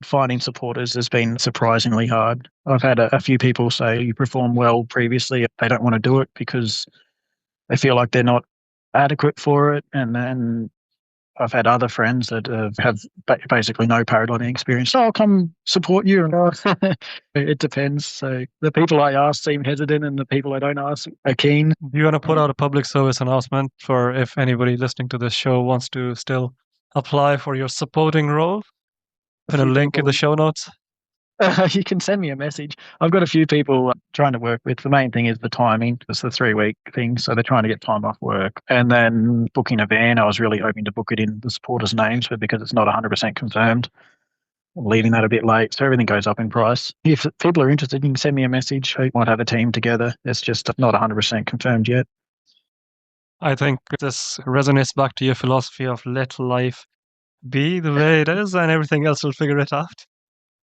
Finding supporters has been surprisingly hard. I've had a few people say you performed well previously. They don't want to do it because they feel like they're not adequate for it. And then I've had other friends that have basically no paragliding experience. So I'll come support you. And it depends. So the people I ask seem hesitant and the people I don't ask are keen. Do you want to put out a public service announcement for if anybody listening to this show wants to still apply for your supporting role? Put a link in the show notes. You can send me a message. I've got a few people trying to work with. The main thing is the timing. It's the 3-week thing. So they're trying to get time off work. And then booking a van, I was really hoping to book it in the supporters' names, but because it's not 100% confirmed, leaving that a bit late. So everything goes up in price. If people are interested, you can send me a message. We might have a team together. It's just not 100% confirmed yet. I think this resonates back to your philosophy of let life be the way it is and everything else will figure it out.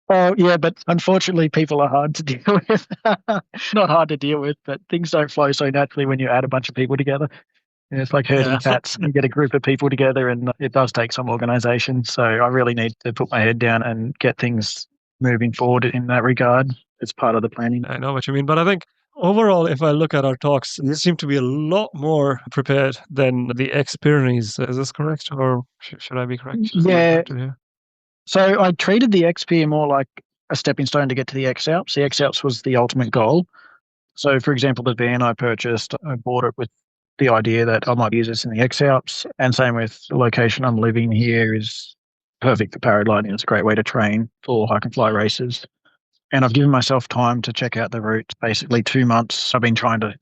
Oh, yeah, but unfortunately, people are hard to deal with. Not hard to deal with, but things don't flow so naturally when you add a bunch of people together. It's like herding cats. You get a group of people together, and it does take some organisation. So I really need to put my head down and get things moving forward in that regard. It's part of the planning. I know what you mean, but I think overall, if I look at our talks, you seem to be a lot more prepared than the X-Pyrenees. Is this correct, or should I be correct? Yeah. So I treated the XP more like a stepping stone to get to the X-Alps. The X-Alps was the ultimate goal. So, for example, the van I purchased, I bought it with the idea that I might use this in the X-Alps. And same with the location I'm living here is perfect for paragliding. It's a great way to train for hike and fly races. And I've given myself time to check out the route, basically 2 months. I've been trying to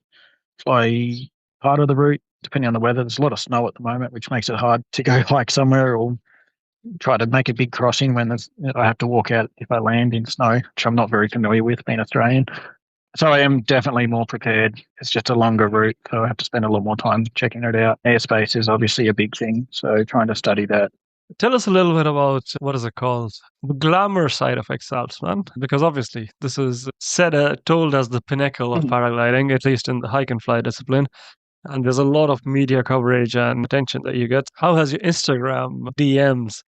fly part of the route, depending on the weather. There's a lot of snow at the moment, which makes it hard to go hike somewhere or try to make a big crossing when I have to walk out if I land in snow, which I'm not very familiar with being Australian. So I am definitely more prepared. It's just a longer route, so I have to spend a lot more time checking it out. Airspace is obviously a big thing, so trying to study that. Tell us a little bit about, what is it called? The glamour side of X-Alps, man. Because obviously this is told as the pinnacle of paragliding, at least in the hike and fly discipline. And there's a lot of media coverage and attention that you get. How has your Instagram DMs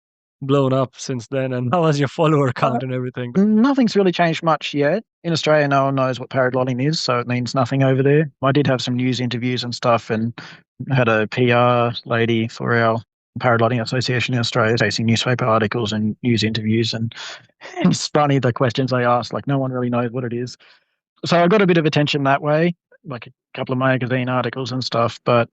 blown up since then? And how has your follower count and everything? Nothing's really changed much yet. In Australia, no one knows what paragliding is, so it means nothing over there. I did have some news interviews and stuff and had a PR lady for our Paragliding Association in Australia facing newspaper articles and news interviews. And it's funny, the questions they ask, like no one really knows what it is. So I got a bit of attention that way, like a couple of magazine articles and stuff, but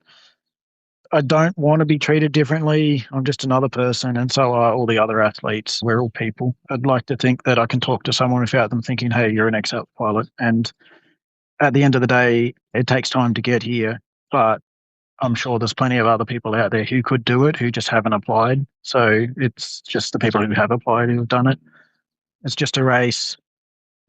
I don't want to be treated differently. I'm just another person, and so are all the other athletes. We're all people. I'd like to think that I can talk to someone without them thinking, hey, you're an X-Alps pilot. And at the end of the day, it takes time to get here, but I'm sure there's plenty of other people out there who could do it, who just haven't applied. So it's just the people who have applied who have done it. It's just a race,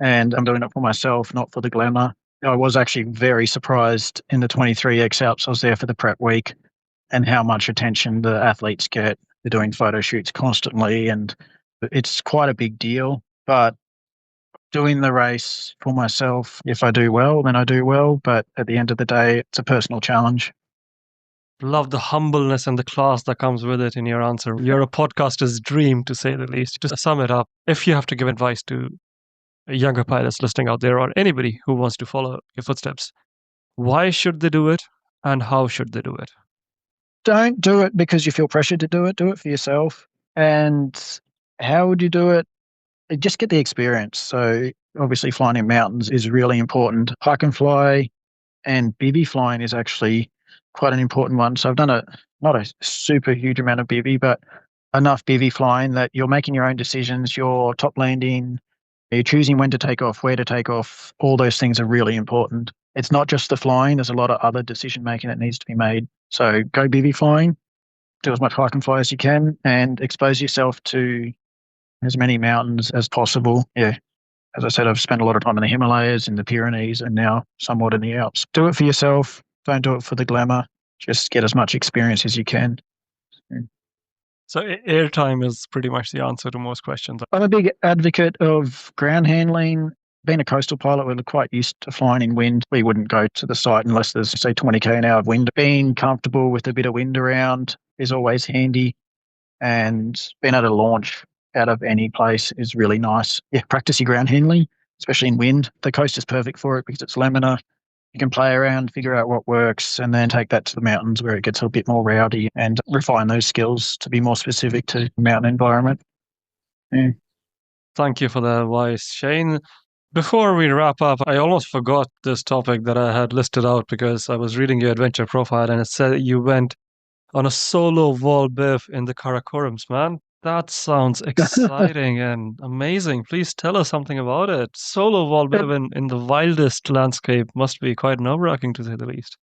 and I'm doing it for myself, not for the glamour. I was actually very surprised in the 23 X-Alps. I was there for the prep week, and how much attention the athletes get. They're doing photo shoots constantly, and it's quite a big deal. But doing the race for myself, if I do well, then I do well. But at the end of the day, it's a personal challenge. Love the humbleness and the class that comes with it in your answer. You're a podcaster's dream, to say the least. To sum it up, if you have to give advice to younger pilots listening out there or anybody who wants to follow your footsteps, why should they do it and how should they do it? Don't do it because you feel pressured to do it. Do it for yourself. And how would you do it? Just get the experience. So obviously flying in mountains is really important. Hike and fly and bivvy flying is actually quite an important one. So I've done not a super huge amount of bivvy, but enough bivvy flying that you're making your own decisions, you're top landing, you're choosing when to take off, where to take off. All those things are really important. It's not just the flying. There's a lot of other decision making that needs to be made. So go bivvy flying, do as much hike and fly as you can, and expose yourself to as many mountains as possible. Yeah. As I said, I've spent a lot of time in the Himalayas, in the Pyrenees, and now somewhat in the Alps. Do it for yourself. Don't do it for the glamour. Just get as much experience as you can. So airtime is pretty much the answer to most questions. I'm a big advocate of ground handling. Being a coastal pilot, we're quite used to flying in wind. We wouldn't go to the site unless there's, say, 20 km an hour of wind. Being comfortable with a bit of wind around is always handy. And being able to launch out of any place is really nice. Yeah, practice your ground handling, especially in wind. The coast is perfect for it because it's laminar. You can play around, figure out what works, and then take that to the mountains where it gets a bit more rowdy and refine those skills to be more specific to mountain environment. Yeah. Thank you for the advice, Shane. Before we wrap up, I almost forgot this topic that I had listed out because I was reading your adventure profile and it said you went on a solo wall biv in the Karakorums, man. That sounds exciting and amazing. Please tell us something about it. Solo wall biv in the wildest landscape must be quite nerve-wracking, to say the least.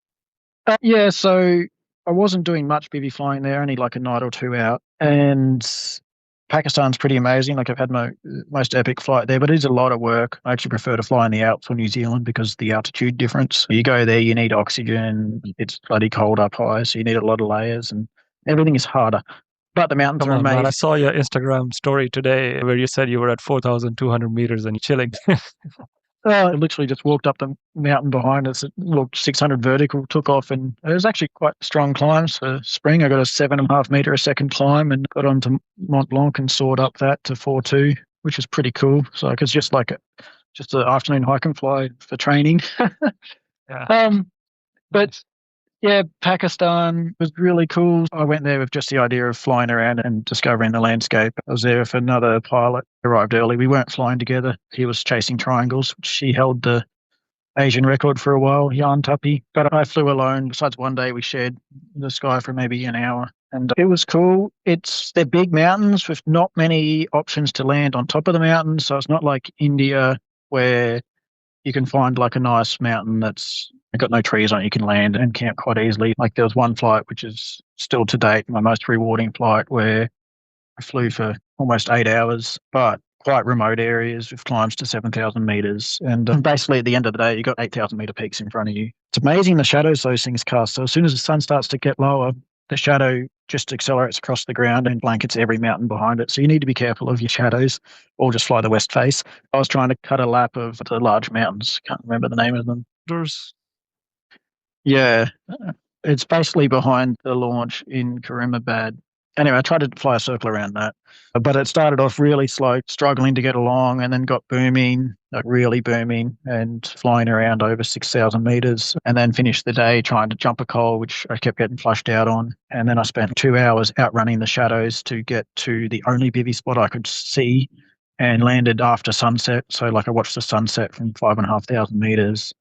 Yeah, so I wasn't doing much bivvy flying there, only like a night or two out. And Pakistan's pretty amazing. Like I've had my most epic flight there, but it is a lot of work. I actually prefer to fly in the Alps or New Zealand because of the altitude difference. You go there, you need oxygen. It's bloody cold up high, so you need a lot of layers, and everything is harder. But the mountains Come are on, man. I amazing. saw your Instagram story today where you said you were at 4,200 meters and chilling. I literally just walked up the mountain behind us. It looked 600 vertical, took off, and it was actually quite strong climbs for spring. I got a 7.5 meter a second climb and got onto Mont Blanc and soared up that to 4.2, which is pretty cool. So it's just like just an afternoon hike and fly for training. Yeah. But yeah, Pakistan was really cool. I went there with just the idea of flying around and discovering the landscape. I was there with another pilot, arrived early. We weren't flying together. He was chasing triangles, which he held the Asian record for a while, Jan Tuppy. But I flew alone. Besides one day we shared the sky for maybe an hour. And it was cool. They're big mountains with not many options to land on top of the mountains. So it's not like India where you can find like a nice mountain that's got no trees on it. You can land and camp quite easily. Like there was one flight, which is still to date my most rewarding flight, where I flew for almost 8 hours, but quite remote areas with climbs to 7,000 meters. And basically at the end of the day, you got 8,000 meter peaks in front of you. It's amazing the shadows those things cast. So as soon as the sun starts to get lower, the shadow just accelerates across the ground and blankets every mountain behind it. So you need to be careful of your shadows or just fly the west face. I was trying to cut a lap of the large mountains. Can't remember the name of them. Yeah, it's basically behind the launch in Karimabad. Anyway, I tried to fly a circle around that, but it started off really slow, struggling to get along, and then got booming, like really booming, and flying around over 6,000 meters, and then finished the day trying to jump a col, which I kept getting flushed out on. And then I spent 2 hours outrunning the shadows to get to the only bivvy spot I could see, and landed after sunset. So like I watched the sunset from 5,500 meters,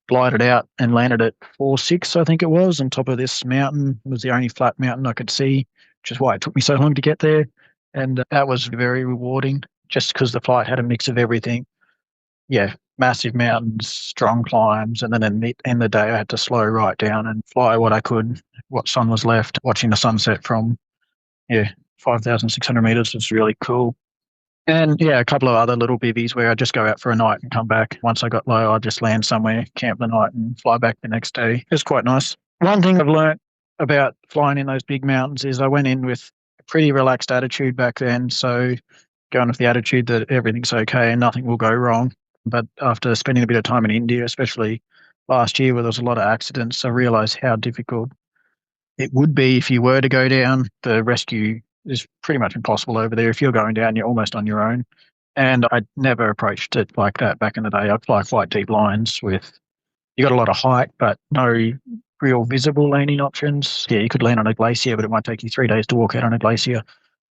glided out and landed at 4.6, I think it was, on top of this mountain. It was the only flat mountain I could see, which is why it took me so long to get there. And that was very rewarding just because the flight had a mix of everything. Yeah, massive mountains, strong climbs. And then in the end of the day, I had to slow right down and fly what I could, what sun was left. Watching the sunset from, 5,600 meters was really cool. And yeah, a couple of other little bivvies where I just go out for a night and come back. Once I got low, I'd just land somewhere, camp the night and fly back the next day. It was quite nice. One thing I've learnt about flying in those big mountains is I went in with a pretty relaxed attitude back then. So going with the attitude that everything's okay and nothing will go wrong. But after spending a bit of time in India, especially last year where there was a lot of accidents, I realised how difficult it would be if you were to go down. The rescue is pretty much impossible over there. If you're going down, you're almost on your own. And I never approached it like that back in the day. I'd fly quite deep lines with, you got a lot of height, but no real visible landing options. Yeah, you could land on a glacier, but it might take you 3 days to walk out on a glacier.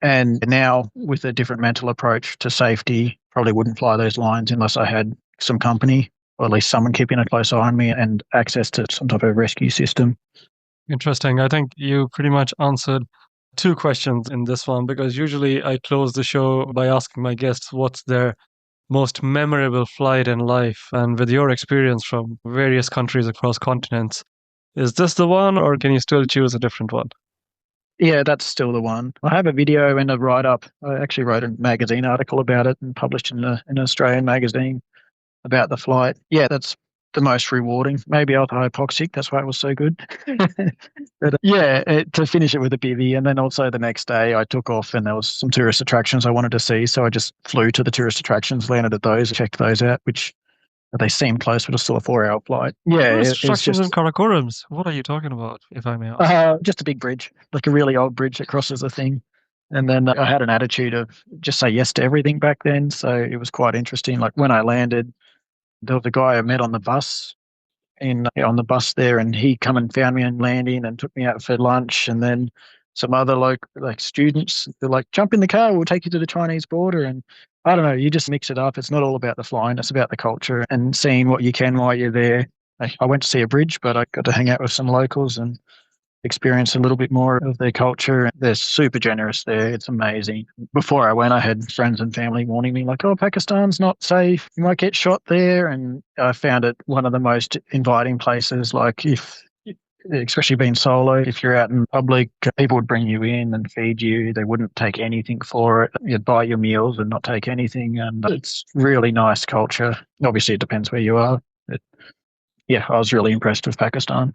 And now with a different mental approach to safety, probably wouldn't fly those lines unless I had some company, or at least someone keeping a close eye on me and access to some type of rescue system. Interesting. I think you pretty much answered 2 questions in this one, because usually I close the show by asking my guests what's their most memorable flight in life. And with your experience from various countries across continents, is this the one, or can you still choose a different one? Yeah, that's still the one. I have a video and a write-up. I actually wrote a magazine article about it and published in an Australian magazine about the flight. Yeah, that's the most rewarding. Maybe I was hypoxic, that's why it was so good. But to finish it with a bivvy. And then also the next day I took off and there was some tourist attractions I wanted to see. So I just flew to the tourist attractions, landed at those, checked those out, which they seemed close, but it was still a 4-hour flight. Yeah, tourist attractions in Karakorums. What are you talking about, if I may ask? Just a big bridge, like a really old bridge that crosses the thing. And then I had an attitude of just say yes to everything back then. So it was quite interesting. Like when I landed, there was a guy I met on the bus on the bus there, and he come and found me on landing and took me out for lunch. And then some other like students, they're like, jump in the car, we'll take you to the Chinese border. And I don't know, you just mix it up. It's not all about the flying, it's about the culture and seeing what you can while you're there. I went to see a bridge, but I got to hang out with some locals and experience a little bit more of their culture. They're super generous there. It's amazing. Before I went, I had friends and family warning me like, oh, Pakistan's not safe. You might get shot there. And I found it one of the most inviting places. Like if especially being solo. If you're out in public, people would bring you in and feed you. They wouldn't take anything for it. You'd buy your meals and not take anything. And it's really nice culture. Obviously, it depends where you are. But yeah, I was really impressed with Pakistan.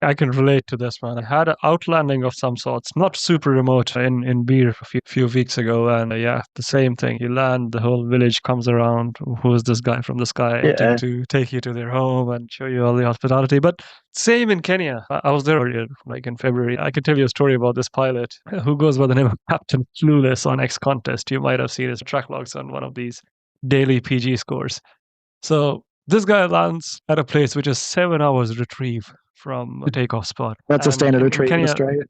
I can relate to this, man. I had an outlanding of some sorts, not super remote, in Beer a few weeks ago, and yeah, the same thing. You land, the whole village comes around. Who is this guy from the sky? Yeah. To take you to their home and show you all the hospitality. But same in Kenya. I was there earlier, like in February. I could tell you a story about this pilot who goes by the name of Captain Clueless on X-Contest. You might have seen his track logs on one of these daily PG scores. So this guy lands at a place which is 7 hours retrieve from a takeoff spot. That's a And standard retrieve in Kenya Australia.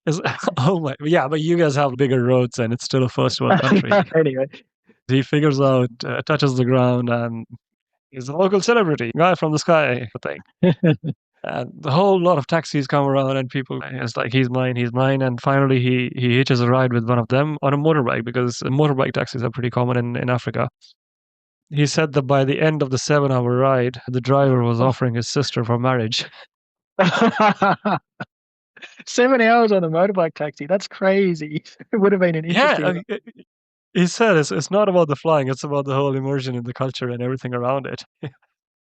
is, oh my, yeah, but you guys have bigger roads and it's still a first world country. Anyway, He figures out, touches the ground, and he's a local celebrity, guy from the sky thing. And the whole lot of taxis come around, and people, it's like, he's mine, he's mine. And finally, he hitches a ride with one of them on a motorbike, because motorbike taxis are pretty common in Africa. He said that by the end of the 7-hour ride, the driver was offering his sister for marriage. 7 hours on a motorbike taxi. That's crazy. It would have been an interesting. Yeah, he said it's not about the flying, it's about the whole immersion in the culture and everything around it.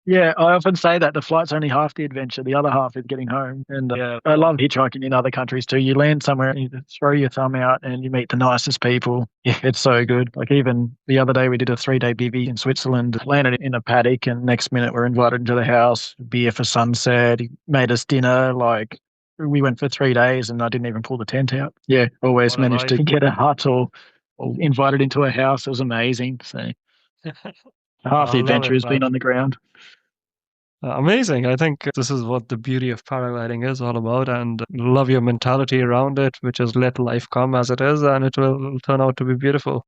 Yeah, I often say that the flight's only half the adventure. The other half is getting home. And Yeah. I love hitchhiking in other countries too. You land somewhere and you throw your thumb out and you meet the nicest people. Yeah, it's so good. Like even the other day we did a 3-day bivvy in Switzerland, landed in a paddock, and next minute we're invited into the house, beer for sunset. He made us dinner. Like we went for 3 days and I didn't even pull the tent out. Yeah, always What a managed to life. get a hut or invited into a house. It was amazing. So half I the love adventure it, has been man. on the ground. Amazing. I think this is what the beauty of paragliding is all about, and love your mentality around it, which is let life come as it is, and it will turn out to be beautiful.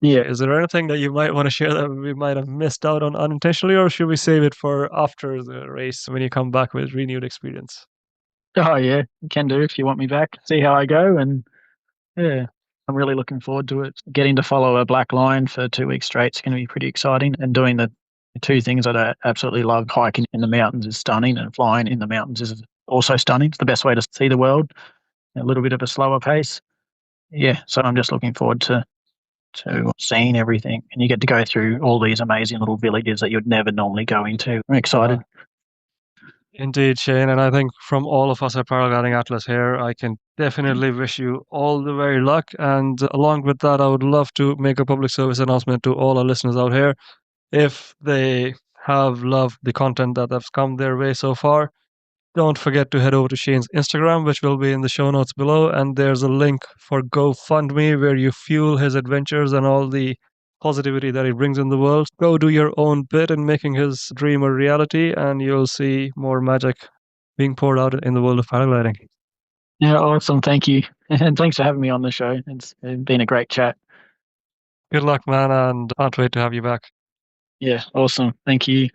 Yeah. Is there anything that you might want to share that we might have missed out on unintentionally, or should we save it for after the race when you come back with renewed experience? Oh yeah, can do if you want me back. See how I go, and yeah, I'm really looking forward to it. Getting to follow a black line for 2 weeks straight is going to be pretty exciting, and doing the two things that I absolutely love. Hiking in the mountains is stunning, and flying in the mountains is also stunning. It's the best way to see the world. A little bit of a slower pace. Yeah, so I'm just looking forward to seeing everything, and you get to go through all these amazing little villages that you'd never normally go into. I'm excited. Indeed, Shane, and I think from all of us at Paragliding Atlas here, I can definitely wish you all the very luck. And along with that, I would love to make a public service announcement to all our listeners out here. If they have loved the content that has come their way so far, don't forget to head over to Shane's Instagram, which will be in the show notes below. And there's a link for GoFundMe where you fuel his adventures and all the positivity that he brings in the world. Go do your own bit in making his dream a reality, and you'll see more magic being poured out in the world of paragliding. Yeah, awesome. Thank you, and thanks for having me on the show. It's been a great chat. Good luck, man, and can't wait to have you back. Yeah, awesome. Thank you.